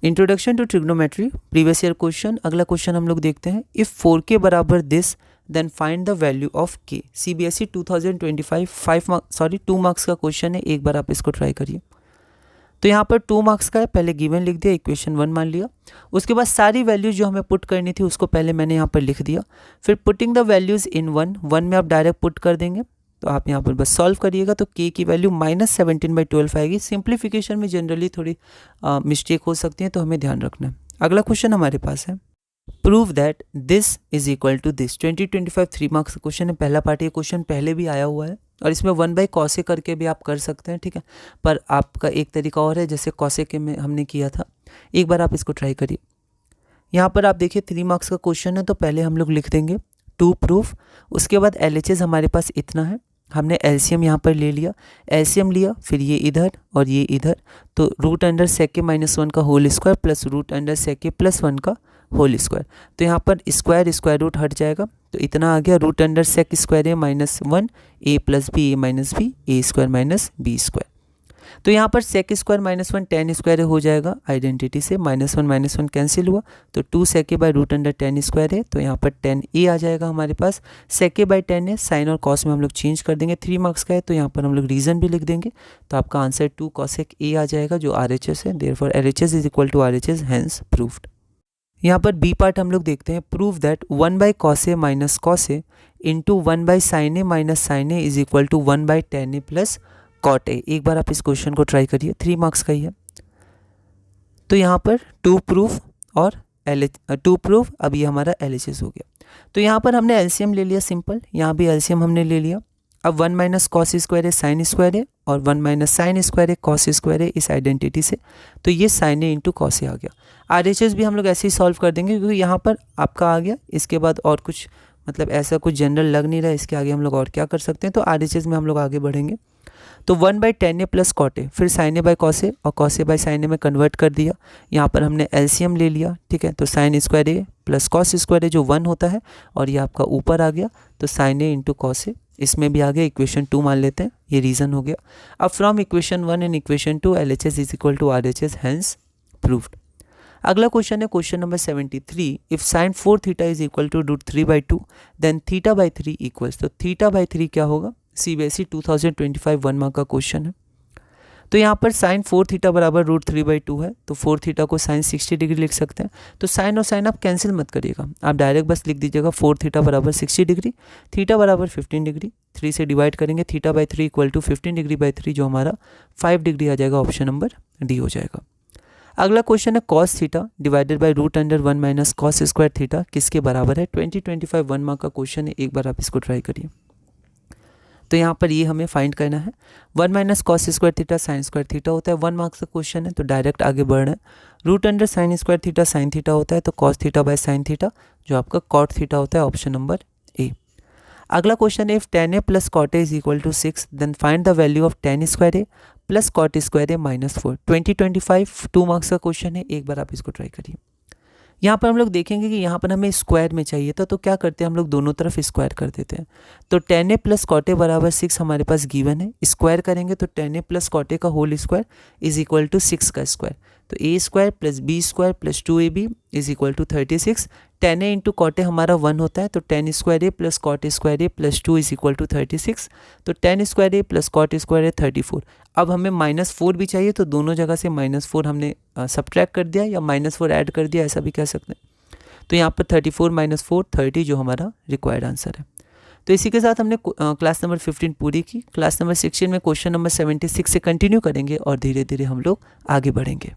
Introduction to trigonometry previous year question. अगला question हम लोग देखते हैं, इफ़ 4k बराबर this then find the value of k। CBSE 2025 2 marks का क्वेश्चन है, एक बार आप इसको ट्राई करिए। तो यहाँ पर 2 मार्क्स का है, पहले गिवन लिख दिया, इक्वेशन 1 मान लिया, उसके बाद सारी वैल्यूज जो हमें पुट करनी थी उसको पहले मैंने यहाँ पर लिख दिया। फिर पुटिंग द वैल्यूज़ इन 1 में आप डायरेक्ट पुट कर देंगे, तो आप यहाँ पर बस सॉल्व करिएगा तो k की वैल्यू -17/12 आएगी। सिंप्लीफिकेशन में जनरली थोड़ी मिस्टेक हो सकती है, तो हमें ध्यान रखना है। अगला क्वेश्चन हमारे पास है, prove that this is equal to this. 2025 3 marks का क्वेश्चन है, पहला पार्ट। ये क्वेश्चन पहले भी आया हुआ है और इसमें 1/cos करके भी आप कर सकते हैं, ठीक है, पर आपका एक तरीका और है जैसे cos के में हमने किया था। एक बार आप इसको ट्राई करिए। यहाँ पर आप देखिए 3 मार्क्स का क्वेश्चन है, तो पहले हम लोग लिख देंगे टू प्रूफ, उसके बाद LHS हमारे पास इतना है, हमने LCM यहाँ पर ले लिया, LCM लिया, फिर ये इधर और ये इधर, तो √sec -1 का होल स्क्वायर प्लस √sec +1 का होल स्क्वायर। तो यहाँ पर स्क्वायर रूट हट जाएगा, तो इतना आ गया √sec स्क्वायर है -1 a + b a - b a square -b square. तो यहाँ पर sec स्क्वायर -1 tan स्क्वायर हो जाएगा, आइडेंटिटी से -1 कैंसिल हुआ, तो 2sec/√tan स्क्वायर है, तो यहाँ पर tan a आ जाएगा हमारे पास। sec/tan है, साइन और कॉस में हम लोग चेंज कर देंगे, 3 मार्क्स का है, तो यहाँ पर हम लोग रीज़न भी लिख देंगे, तो आपका आंसर 2 cosec a आ जाएगा जो RHS है। Therefore LHS is equal to RHS, hence proved. यहाँ पर बी पार्ट हम लोग देखते हैं, prove that 1/cos a - cos a into 1/sin a - sin a is equal to 1/tan a + cot a। एक बार आप इस क्वेश्चन को ट्राई करिए, 3 मार्क्स का ही है। तो यहाँ पर टू प्रूफ और टू प्रूफ, अब ये हमारा LHS हो गया। तो यहाँ पर हमने LCM ले लिया सिंपल, यहाँ भी LCM हमने ले लिया। अब 1 - cos स्क्वायर है साइन स्क्वायर है और 1 - sin स्क्वायर है cos स्क्वायर है, इस आइडेंटिटी से, तो ये sin a into cos a आ गया। RHS भी हम लोग ऐसे ही सॉल्व कर देंगे, क्योंकि यहाँ पर आपका आ गया, इसके बाद और कुछ मतलब ऐसा कुछ जनरल लग नहीं रहा है, इसके आगे हम लोग और क्या कर सकते हैं, तो RHS में हम लोग आगे बढ़ेंगे। तो 1/tan a + cot a, फिर sin a/cos a और cos a/sin a में कन्वर्ट कर दिया। यहाँ पर हमने LCM ले लिया, ठीक है, तो sin square a + cos square a जो 1 होता है, और ये आपका ऊपर आ गया, तो sin a into cos a, इसमें भी आ गया, इक्वेशन 2 मान लेते हैं, ये रीज़न हो गया। अब from equation 1 and equation 2 LHS is equal to RHS, hence proved. अगला क्वेश्चन है question number 73, if sin 4θ is equal to √3/2 then θ/3 equals. तो θ/3 क्या होगा, CBSE 2025 1 मार्क का क्वेश्चन है। तो यहाँ पर sin 4θ बराबर √3/2 है, तो 4θ को sin 60 डिग्री लिख सकते हैं। तो sin और sin आप कैंसिल मत करिएगा, आप डायरेक्ट बस लिख दीजिएगा 4θ बराबर 60 डिग्री, θ बराबर 15 डिग्री, 3 से डिवाइड करेंगे, θ/3 इक्वल टू 15 डिग्री बाई 3 जो हमारा 5 डिग्री आ जाएगा, ऑप्शन नंबर डी हो जाएगा। अगला क्वेश्चन है cos θ divided by √1 - cos square θ किसके बराबर है। 2025 1 मार्क का क्वेश्चन है, एक बार आप इसको ट्राई करिए। तो यहाँ पर ये हमें फाइंड करना है, 1 - cos स्क्वायर θ sin स्क्वायर θ होता है, 1 मार्क्स का क्वेश्चन है, तो डायरेक्ट आगे बढ़ रहे हैं। √sin स्क्वायर θ sin θ होता है, तो cos θ/sin θ जो आपका cot θ होता है, ऑप्शन नंबर ए। अगला क्वेश्चन है, if tan a + cot a is equal to 6 then find the value of tan square a + cot square a -4। 2025 2 marks का क्वेश्चन है, एक बार आप इसको ट्राई करिए। यहाँ पर हम लोग देखेंगे कि यहाँ पर हमें स्क्वायर में चाहिए था, तो क्या करते हैं हम लोग दोनों तरफ स्क्वायर कर देते हैं। तो tan a + cot a बराबर 6 हमारे पास गिवन है, स्क्वायर करेंगे तो tan a + cot a का whole square is equal to 6 का स्क्वायर, तो a square + b square + 2ab is equal to 36। tan a into cot a हमारा 1 होता है, तो tan square a + cot square a + 2 is equal to 36, तो tan square a + cot square a 34। अब हमें -4 भी चाहिए, तो दोनों जगह से -4 हमने सब्ट्रैक्ट कर दिया या -4 ऐड कर दिया, ऐसा भी कह सकते हैं। तो यहाँ पर 34 - 4 30 जो हमारा रिक्वायर्ड आंसर है। तो इसी के साथ हमने क्लास नंबर 15 पूरी की। क्लास नंबर 16 में क्वेश्चन नंबर 76 से कंटिन्यू करेंगे और धीरे धीरे हम लोग आगे बढ़ेंगे।